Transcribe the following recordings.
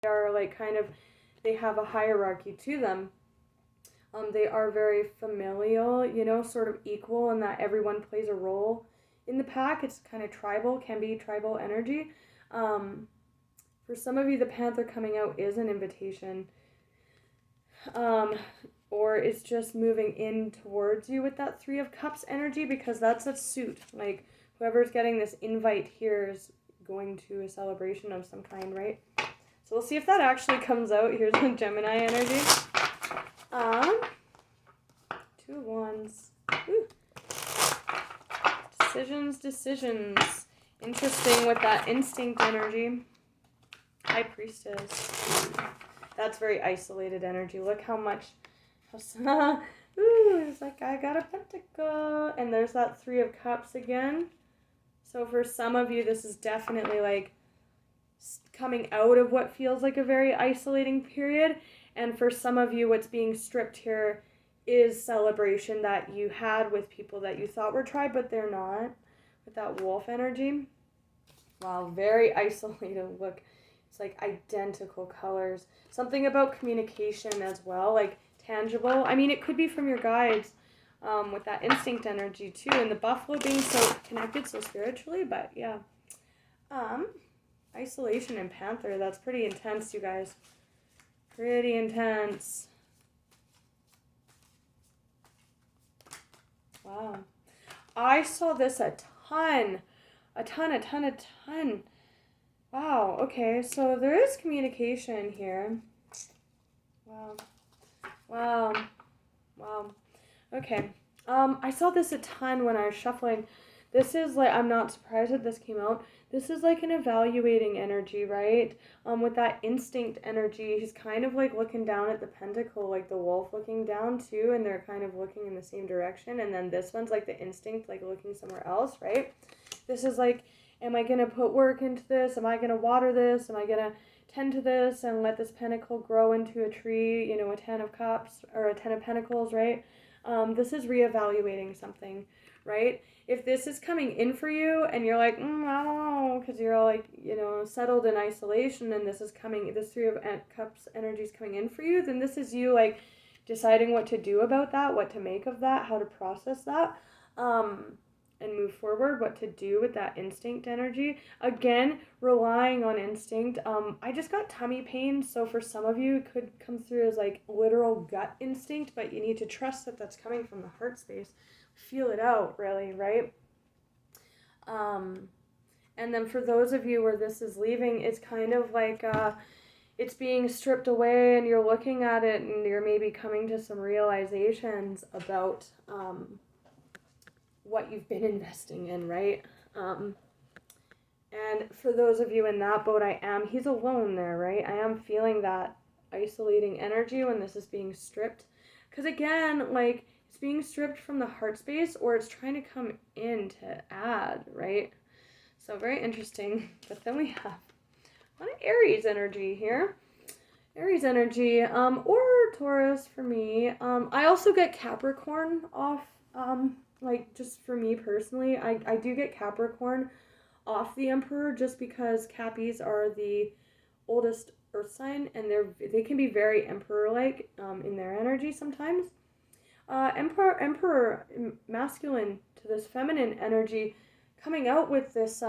are like kind of, they have a hierarchy to them. They are very familial, you know, sort of equal in that everyone plays a role in the pack. It's kind of tribal, can be tribal energy. For some of you, the Panther coming out is an invitation. Or it's just moving in towards you with that Three of Cups energy, because that's a suit. Like, whoever's getting this invite here is going to a celebration of some kind, right? So we'll see if that actually comes out. Here's the Gemini energy. Two of Wands. Ooh. Decisions. Interesting with that instinct energy. High Priestess. That's very isolated energy. Look how much. Ooh, it's like, I got a pentacle. And there's that Three of Cups again. So for some of you, this is definitely like coming out of what feels like a very isolating period. And for some of you, what's being stripped here is celebration that you had with people that you thought were tribe, but they're not. With that wolf energy. Wow, very isolated. Look, it's like identical colors. Something about communication as well, like tangible. I mean, it could be from your guides with that instinct energy too. And the buffalo being so connected so spiritually, but yeah. Isolation and Panther, that's pretty intense, you guys. Pretty intense. Wow. I saw this a ton. Wow, okay, so there is communication here. Wow. Okay. I saw this a ton when I was shuffling. This is like, I'm not surprised that this came out. This is like an evaluating energy, right? With that instinct energy, he's kind of like looking down at the pentacle, like the wolf looking down too, and they're kind of looking in the same direction. And then this one's like the instinct, like looking somewhere else, right? This is like, am I going to put work into this? Am I going to water this? Am I going to tend to this and let this pentacle grow into a tree, you know, a 10 of cups or a 10 of pentacles, right? This is reevaluating something, right? If this is coming in for you and you're like, I don't know, because you're all like, you know, settled in isolation, and this is coming, this Three of Cups energy is coming in for you, then this is you like deciding what to do about that, what to make of that, how to process that, and move forward, what to do with that instinct energy. Again, relying on instinct. I just got tummy pain, so for some of you, it could come through as like literal gut instinct, but you need to trust that that's coming from the heart space. Feel it out, really, right? And then for those of you where this is leaving, it's kind of like it's being stripped away, and you're looking at it, and you're maybe coming to some realizations about what you've been investing in, right? And for those of you in that boat, he's alone there, right? I am feeling that isolating energy when this is being stripped. Because again, like, it's being stripped from the heart space, or it's trying to come in to add, right? So very interesting. But then we have a lot of Aries energy here. Aries energy, or Taurus for me. I also get Capricorn off, like just for me personally. I do get Capricorn off the Emperor just because Cappies are the oldest earth sign, and they can be very Emperor-like in their energy sometimes. Emperor masculine to this feminine energy, coming out with this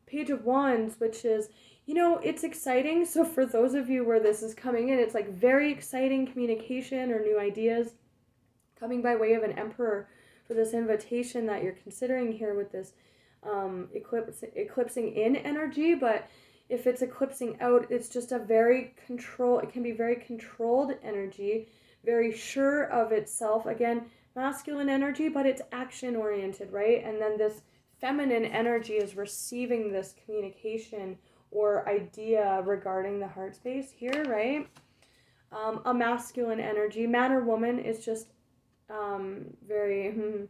Page of Wands, which is, you know, it's exciting. So for those of you where this is coming in, it's like very exciting communication or new ideas coming by way of an Emperor for this invitation that you're considering here with this eclipsing in energy. But if it's eclipsing out, it's just it can be very controlled energy, very sure of itself. Again, masculine energy, but it's action oriented, right? And then this feminine energy is receiving this communication or idea regarding the heart space here, right? A masculine energy, man or woman, is just very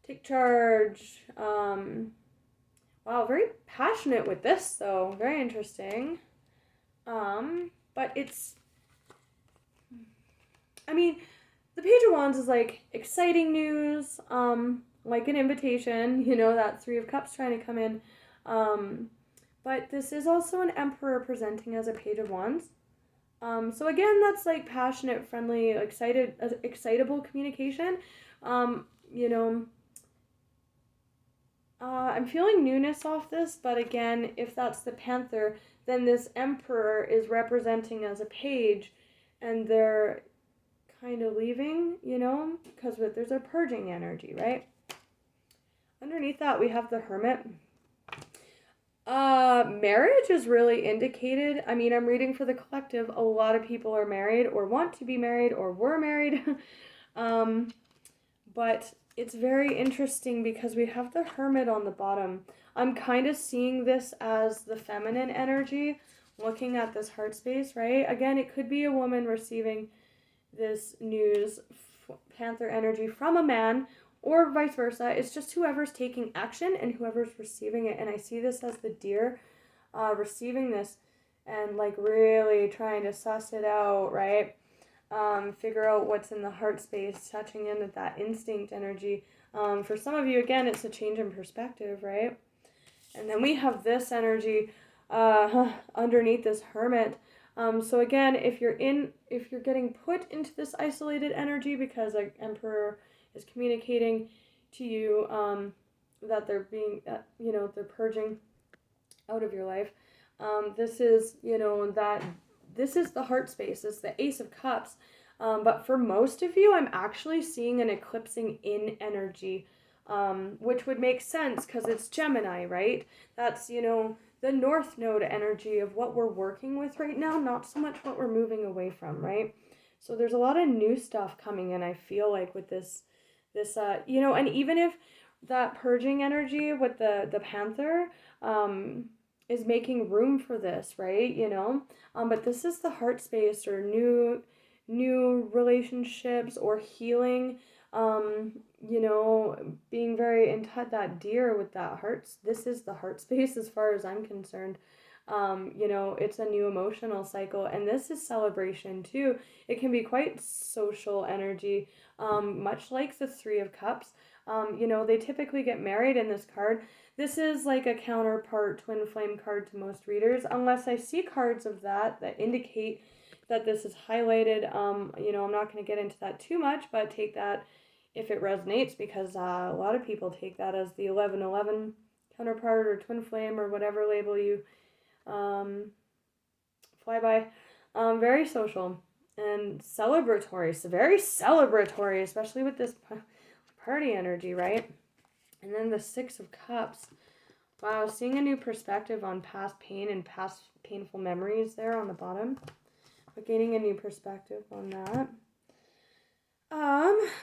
take charge. Wow, very passionate with this though. Very interesting. But it's, I mean, the Page of Wands is like exciting news, like an invitation, you know, that Three of Cups trying to come in. But this is also an Emperor presenting as a Page of Wands. So again, that's like passionate, friendly, excitable communication. You know, I'm feeling newness off this, but again, if that's the Panther, then this Emperor is representing as a page, and they're kind of leaving, because there's a purging energy, right? Underneath that, we have the Hermit. Marriage is really indicated. I mean, I'm reading for the collective. A lot of people are married or want to be married or were married. But it's very interesting because we have the Hermit on the bottom. I'm kind of seeing this as the feminine energy, looking at this heart space, right? Again, it could be a woman receiving this news, Panther energy, from a man, or vice versa. It's just whoever's taking action and whoever's receiving it. And I see this as the deer receiving this and like really trying to suss it out, right? Figure out what's in the heart space, touching in with that instinct energy. For some of you, again, it's a change in perspective, right? And then we have this energy underneath this Hermit. So again, if you're getting put into this isolated energy because an Emperor is communicating to you that they're being, they're purging out of your life. This is, this is the heart space. It's the Ace of Cups. But for most of you, I'm actually seeing an eclipsing in energy, which would make sense because it's Gemini, right? That's, the North Node energy of what we're working with right now, not so much what we're moving away from, right? So there's a lot of new stuff coming in, I feel like, with this, and even if that purging energy with the Panther, is making room for this, right? But this is the heart space or new relationships or healing, being very in touch, that deer with that heart. This is the heart space as far as I'm concerned. It's a new emotional cycle, and this is celebration too. It can be quite social energy, much like the Three of Cups. They typically get married in this card. This is like a counterpart twin flame card to most readers, unless I see cards of that indicate that this is highlighted. I'm not going to get into that too much, but take that if it resonates, because a lot of people take that as the 1111 counterpart or twin flame or whatever label you fly by. Very social and celebratory. So very celebratory, especially with this party energy, right? And then the Six of Cups. Wow, seeing a new perspective on past pain and past painful memories there on the bottom. But gaining a new perspective on that.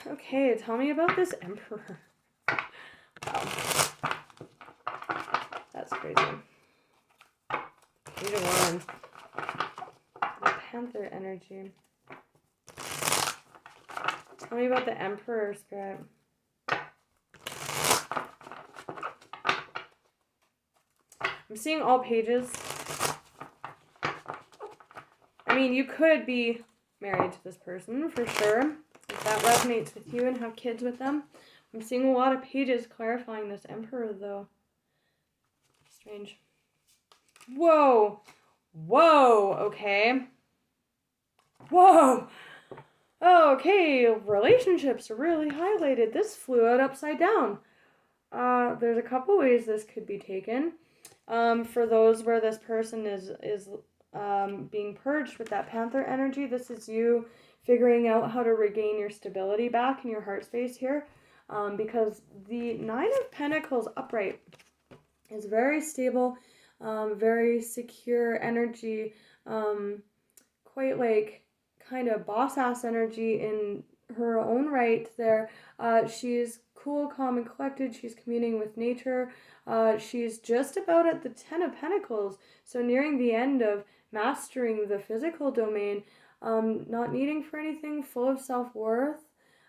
Okay, tell me about this Emperor. Wow. That's crazy. Page of Wands. The Panther energy. Tell me about the Emperor, Spirit. I'm seeing all pages. I mean, you could be married to this person for sure, if that resonates with you and have kids with them. I'm seeing a lot of pages clarifying this Emperor, though. Strange. Whoa. Okay. Whoa. Okay, relationships are really highlighted. This flew out upside down. There's a couple ways this could be taken. For those where this person is being purged with that Panther energy, this is you figuring out how to regain your stability back in your heart space here, because the Nine of Pentacles upright is very stable, very secure energy, quite like kind of boss-ass energy in her own right there. She's cool, calm, and collected. She's communing with nature. She's just about at the Ten of Pentacles, so nearing the end of mastering the physical domain, not needing for anything, full of self-worth.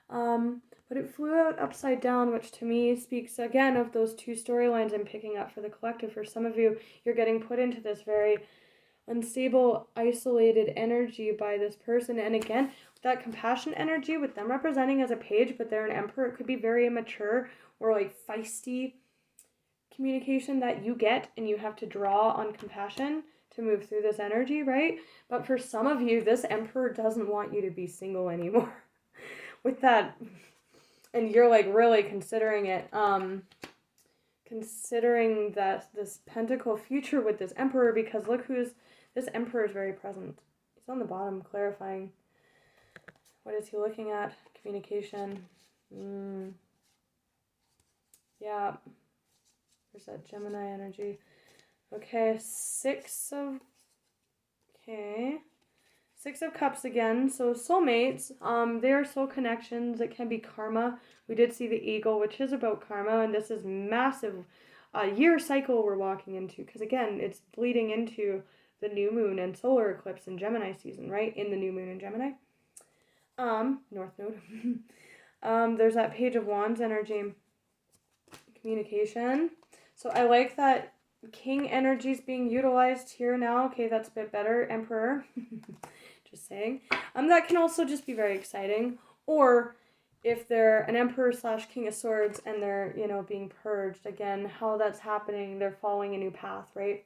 But it flew out upside down, which to me speaks again of those two storylines I'm picking up for the collective. For some of you, you're getting put into this very unstable, isolated energy by this person. And again, that compassion energy with them representing as a page, but they're an Emperor, it could be very immature or like feisty communication that you get, and you have to draw on compassion to move through this energy, right? But for some of you, this Emperor doesn't want you to be single anymore. With that, and you're like really considering it, considering that this Pentacle future with this Emperor, because look this Emperor is very present. He's on the bottom, clarifying. What is he looking at? Communication. Yeah. There's that Gemini energy. Okay, Six of Cups again. So soulmates, they are soul connections. It can be karma. We did see the eagle, which is about karma, and this is massive year cycle we're walking into, because again, it's bleeding into the new moon and solar eclipse in Gemini season, right? In the new moon in Gemini. North Node. There's that Page of Wands energy. Communication. So I like that King energy is being utilized here now. Okay, that's a bit better. Emperor. Just saying. That can also just be very exciting. Or if they're an Emperor / King of Swords and they're, being purged, again, how that's happening, they're following a new path, right?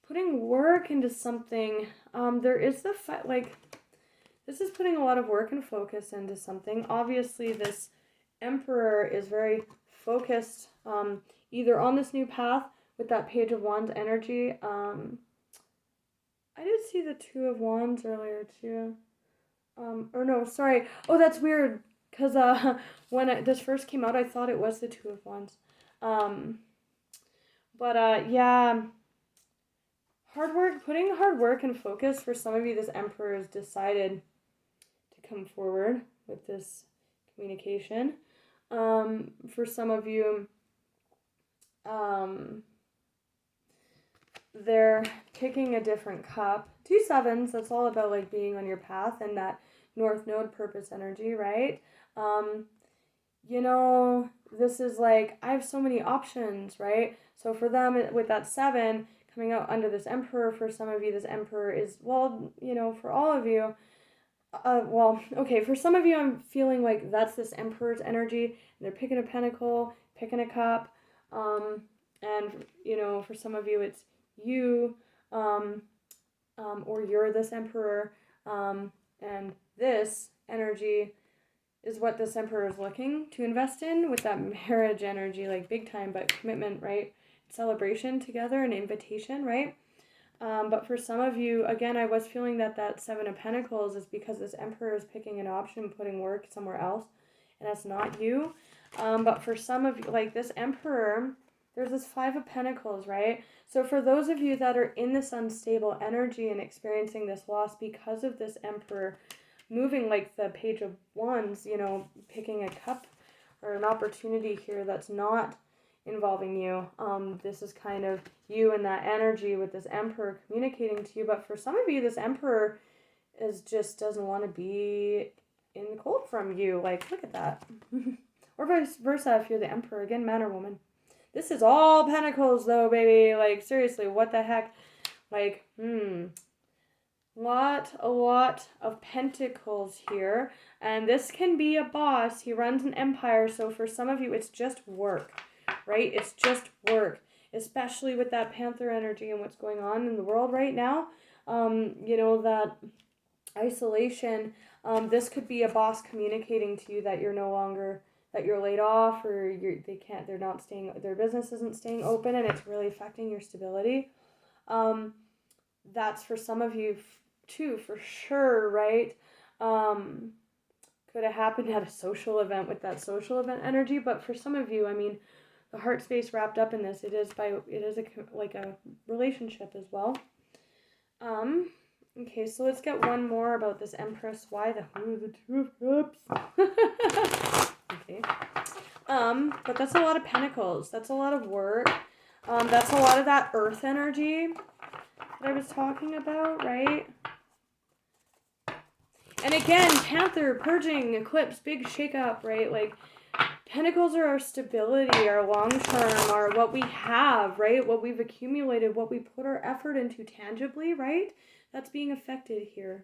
Putting work into something. There is the this is putting a lot of work and focus into something. Obviously, this Emperor is very focused either on this new path with that Page of Wands energy. I did see the Two of Wands earlier too. Or no, sorry. Oh, that's weird. Because when this first came out, I thought it was the Two of Wands. Yeah. Putting hard work and focus. For some of you, this Emperor has decided to come forward with this communication. For some of you, they're picking a different cup. 2 sevens, that's all about like being on your path and that North Node purpose energy, right? This is like, I have so many options, right? So for them, with that 7 coming out under this Emperor, for some of you, this Emperor is, for all of you, for some of you, I'm feeling like that's this Emperor's energy, and they're picking a pentacle, picking a cup, and, for some of you, it's you, or you're this Emperor, and this energy is what this Emperor is looking to invest in with that marriage energy, like big time, but commitment, right? Celebration together, an invitation, right? But for some of you, again, I was feeling that 7 of Pentacles is because this Emperor is picking an option, putting work somewhere else, and that's not you. But for some of you, like this Emperor, there's this 5 of Pentacles, right? So for those of you that are in this unstable energy and experiencing this loss because of this Emperor moving like the Page of Wands, picking a cup or an opportunity here that's not involving you. This is kind of you and that energy with this Emperor communicating to you. But for some of you, this Emperor just doesn't want to be in the cold from you. Like, look at that. Or vice versa if you're the Emperor. Again, man or woman. This is all Pentacles though, baby. Like, seriously, what the heck? Like, a lot of Pentacles here. And this can be a boss. He runs an empire. So for some of you, it's just work. Right? It's just work, especially with that Panther energy and what's going on in the world right now. That isolation. This could be a boss communicating to you that you're no longer, that you're laid off, or their business isn't staying open, and it's really affecting your stability. That's for some of you too, for sure, right? Could have happened at a social event with that social event energy, but for some of you, I mean, the heart space wrapped up in this, it is a relationship as well. Okay, so let's get one more about this Empress. Why the Two of Cups? Okay. But that's a lot of Pentacles. That's a lot of work. That's a lot of that Earth energy that I was talking about, right? And again, Panther, purging, eclipse, big shakeup, right? Like, Pentacles are our stability, our long-term, our what we have, right? What we've accumulated, what we put our effort into tangibly, right? That's being affected here.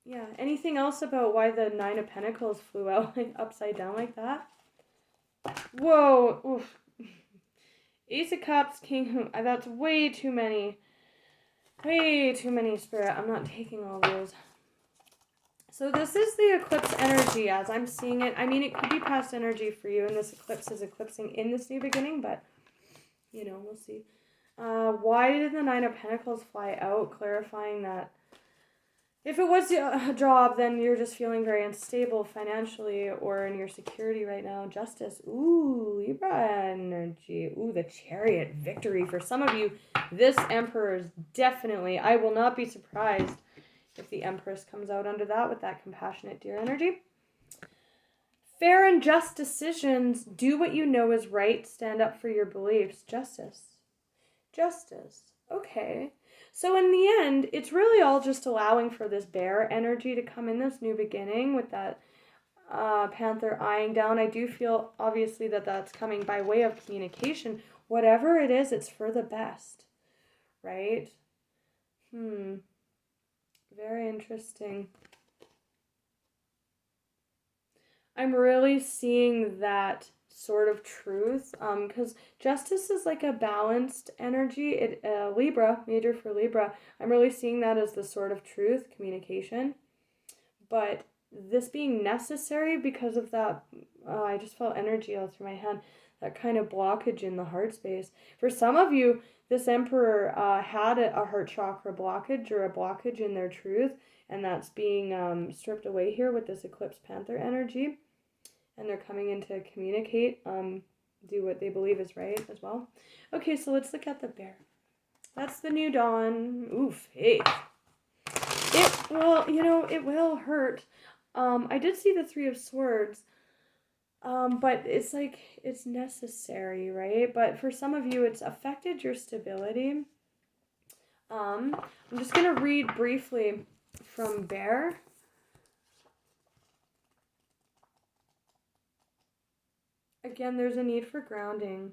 Yeah. Anything else about why the Nine of Pentacles flew out like upside down like that? Whoa. Oof. Ace of Cups, King. That's way too many. Way too many, Spirit. I'm not taking all those. So this is the eclipse energy as I'm seeing it. I mean, it could be past energy for you, and this eclipse is eclipsing in this new beginning, but, you know, we'll see. Why did the Nine of Pentacles fly out? Clarifying that if it was a job, then you're just feeling very unstable financially or in your security right now. Justice. Ooh, Libra energy. Ooh, the Chariot. Victory. For some of you, this Emperor is definitely, I will not be surprised if the Empress comes out under that with that compassionate deer energy. Fair and just decisions. Do what you know is right. Stand up for your beliefs. Justice. Justice. Okay. So in the end, it's really all just allowing for this bear energy to come in this new beginning with that Panther eyeing down. I do feel, obviously, that that's coming by way of communication. Whatever it is, it's for the best. Right? Very interesting. I'm really seeing that sort of truth because justice is like a balanced energy. Libra, major for Libra, I'm really seeing that as the sort of truth, communication. But this being necessary because of that, I just felt energy all through my hand, that kind of blockage in the heart space. For some of you, this Emperor had a heart chakra blockage or a blockage in their truth, and that's being stripped away here with this Eclipse Panther energy. And they're coming in to communicate, do what they believe is right as well. Okay, so let's look at the bear. That's the new dawn. Ooh, faith. It will hurt. I did see the Three of Swords, but it's like, it's necessary, right? But for some of you, it's affected your stability. I'm just going to read briefly from Bear. Again, there's a need for grounding.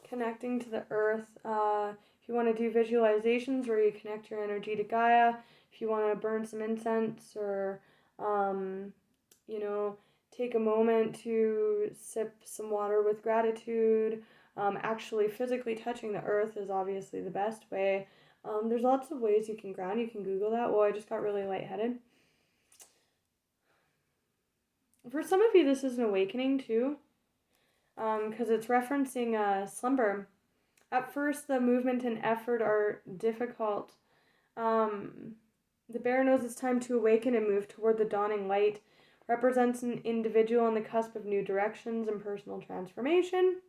Connecting to the earth. If you want to do visualizations where you connect your energy to Gaia, if you want to burn some incense or, take a moment to sip some water with gratitude, actually physically touching the earth is obviously the best way. There's lots of ways you can ground. You can Google that. Well, I just got really lightheaded. For some of you, this is an awakening too, because it's referencing slumber. At first, the movement and effort are difficult. The bear knows it's time to awaken and move toward the dawning light. Represents an individual on the cusp of new directions and personal transformation.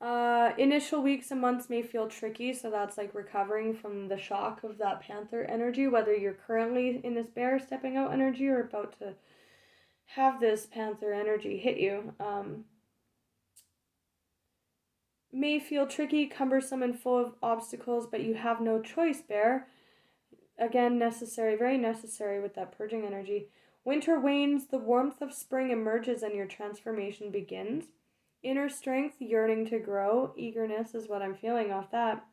Initial weeks and months may feel tricky, so that's like recovering from the shock of that Panther energy, whether you're currently in this bear stepping out energy or about to have this Panther energy hit you. May feel tricky, cumbersome, and full of obstacles, but you have no choice, bear. Again, necessary, very necessary with that purging energy. Winter wanes, the warmth of spring emerges, and your transformation begins. Inner strength, yearning to grow, eagerness is what I'm feeling off that.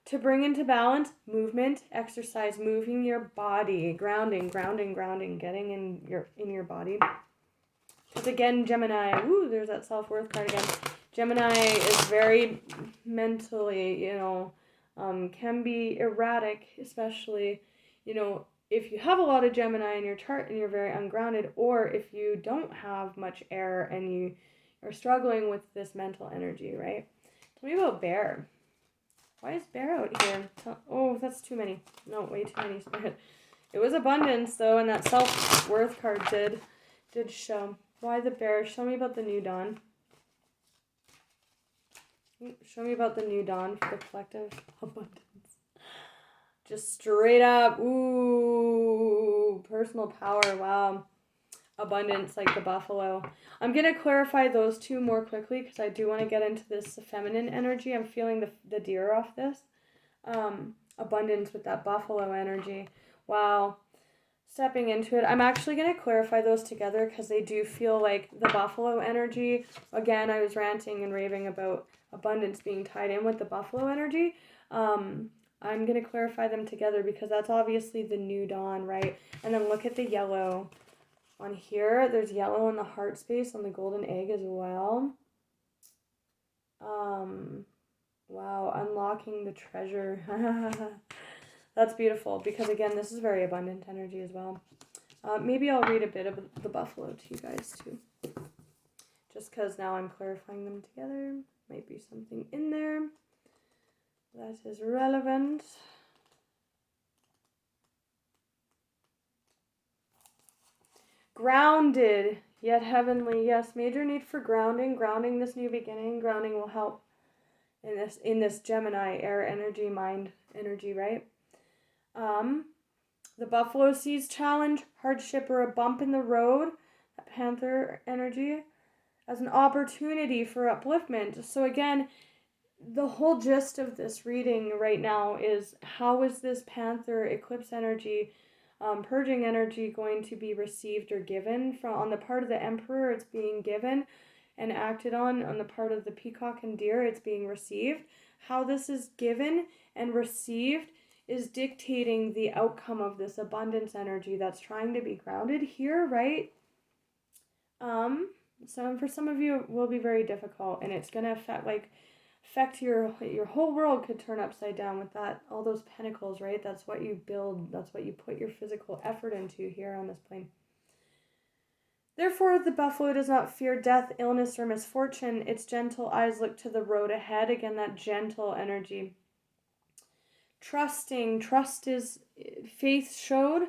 To bring into balance, movement, exercise, moving your body, grounding, getting in your body. Because again, Gemini, there's that self-worth card again. Gemini is very mentally, can be erratic, especially, if you have a lot of Gemini in your chart and you're very ungrounded, or if you don't have much air and you are struggling with this mental energy, right? Tell me about Bear. Why is Bear out here? That's too many. No, way too many. It was abundance, though, and that self-worth card did show. Why the Bear? Show me about the new dawn. Show me about the new dawn for the collective abundance. Just straight up, personal power, wow. Abundance like the buffalo. I'm going to clarify those two more quickly because I do want to get into this feminine energy. I'm feeling the deer off this. Abundance with that buffalo energy. Wow. stepping into it. I'm actually going to clarify those together because they do feel like the buffalo energy. Again, I was ranting and raving about abundance being tied in with the buffalo energy. I'm going to clarify them together because that's obviously the new dawn, right? And then look at the yellow on here. There's yellow in the heart space on the golden egg as well. Wow, unlocking the treasure. That's beautiful because, again, this is very abundant energy as well. Maybe I'll read a bit of the buffalo to you guys too. Just because now I'm clarifying them together. Might be something in there that is relevant. Grounded, yet heavenly. Yes, major need for grounding. Grounding this new beginning. Grounding will help in this Gemini air energy, mind energy, right? The buffalo sees challenge, hardship, or a bump in the road, that panther energy, as an opportunity for upliftment. So again, the whole gist of this reading right now is how is this panther eclipse energy, purging energy, going to be received or given on the part of the emperor? It's being given and acted on the part of the peacock and deer. It's being received. How this is given and received is dictating the outcome of this abundance energy that's trying to be grounded here, right? So for some of you it will be very difficult, and it's gonna affect your whole world could turn upside down with that, all those pentacles, right? That's what you build, that's what you put your physical effort into here on this plane. Therefore, the buffalo does not fear death, illness, or misfortune. Its gentle eyes look to the road ahead. Again, that gentle energy. Trusting. Trust is faith showed.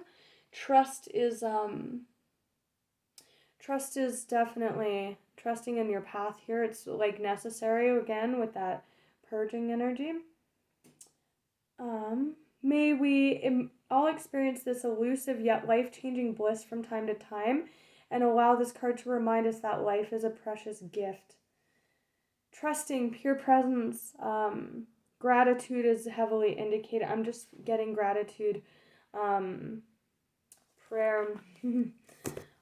Trust is definitely trusting in your path here. It's like necessary again with that purging energy. May we all experience this elusive yet life-changing bliss from time to time, and allow this card to remind us that life is a precious gift. Trusting, pure presence, gratitude is heavily indicated. I'm just getting gratitude, prayer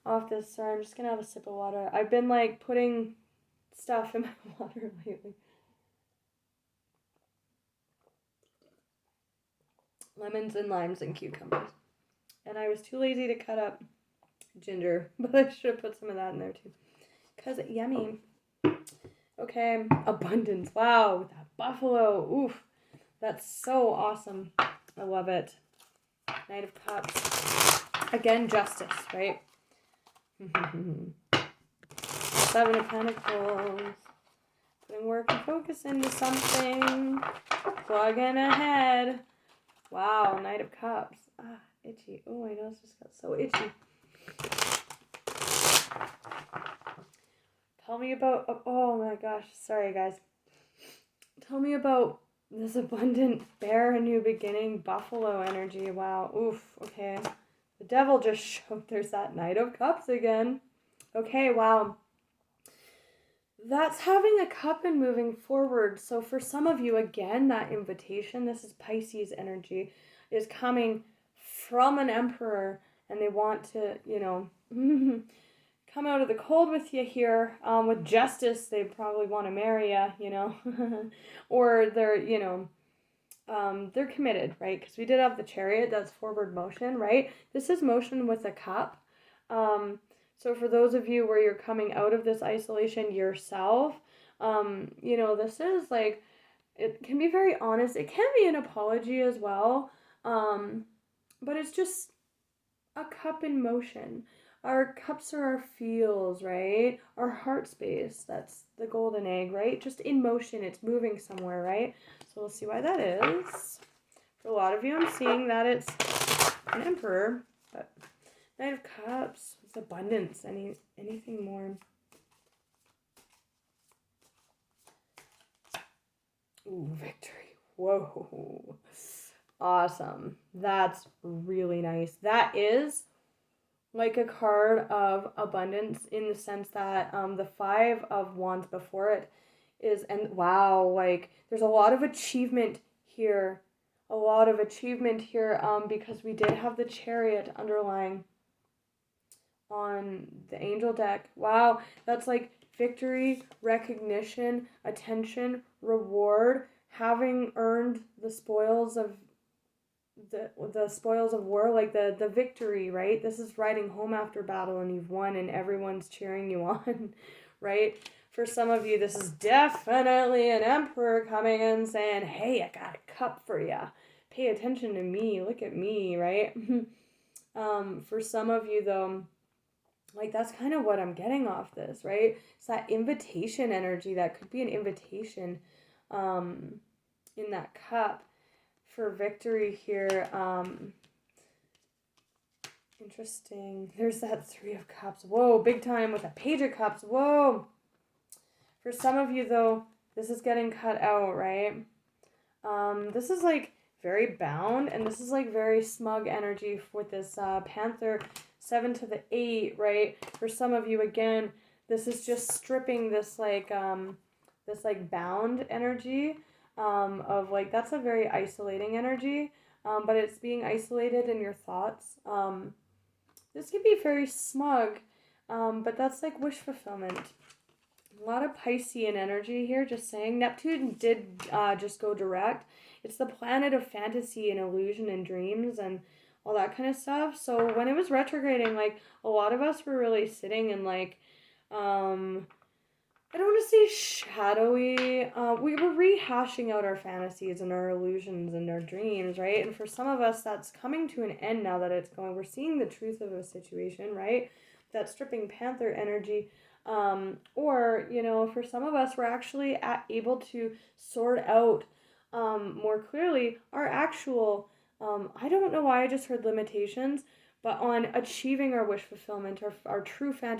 off this. Sorry, I'm just gonna have a sip of water. I've been like putting stuff in my water lately. Lemons and limes and cucumbers. And I was too lazy to cut up ginger, but I should have put some of that in there too. Because yummy. Okay, abundance. Wow, that buffalo. Oof. That's so awesome. I love it. Knight of Cups. Again, justice, right? 7 of Pentacles. Putting work and focus into something. Plugging ahead. Wow, Knight of Cups. Ah, itchy. Oh, my nose just got so itchy. Tell me about, oh my gosh, sorry guys. Tell me about this abundant bear, a new beginning, buffalo energy. Wow, oof, okay. The devil just showed, there's that Knight of Cups again. Okay, wow. That's having a cup and moving forward. So for some of you, again, that invitation, this is Pisces energy, is coming from an emperor, and they want to, you know, come out of the cold with you here. With justice, they probably want to marry you, you know, or they're, you know, they're committed, right? Because we did have the Chariot, that's forward motion, right? This is motion with a cup. So for those of you where you're coming out of this isolation yourself, you know, this is like, it can be very honest. It can be an apology as well. But it's just a cup in motion. Our cups are our feels, right? Our heart space, that's the golden egg, right? Just in motion, it's moving somewhere, right? So we'll see why that is. For a lot of you, I'm seeing that it's an emperor, but Knight of Cups, it's abundance, anything more. Ooh, victory. Whoa. Awesome. That's really nice. That is like a card of abundance in the sense that the 5 of Wands before it is, and wow, like there's a lot of achievement here a lot of achievement here, because we did have the Chariot underlying on the angel deck. Wow, that's like victory, recognition, attention, reward, having earned the spoils of the spoils of war, like the victory, right? This is riding home after battle and you've won and everyone's cheering you on, right? For some of you, this is definitely an emperor coming in saying, hey, I got a cup for you. Pay attention to me. Look at me, right? For some of you, though, like that's kind of what I'm getting off this, right? It's that invitation energy. That could be an invitation um, in that cup for victory here. Interesting. There's that Three of Cups. Whoa, big time with a Page of Cups. Whoa. For some of you, though, this is getting cut out, right? This is like very bound, and this is like very smug energy with this Panther 7 to the 8, right? For some of you, again, this is just stripping this like bound energy of like, that's a very isolating energy, but it's being isolated in your thoughts. This can be very smug, but that's like wish fulfillment. A lot of Piscean energy here, just saying. Neptune did just go direct. It's the planet of fantasy and illusion and dreams and all that kind of stuff. So when it was retrograding, like a lot of us were really sitting in like, I don't want to say shadowy. We were rehashing out our fantasies and our illusions and our dreams, right? And for some of us, that's coming to an end now that it's going. We're seeing the truth of a situation, right? That stripping Panther energy. Or, you know, for some of us, we're actually able to sort out more clearly our actual, I don't know why I just heard limitations, but on achieving our wish fulfillment, our true fantasy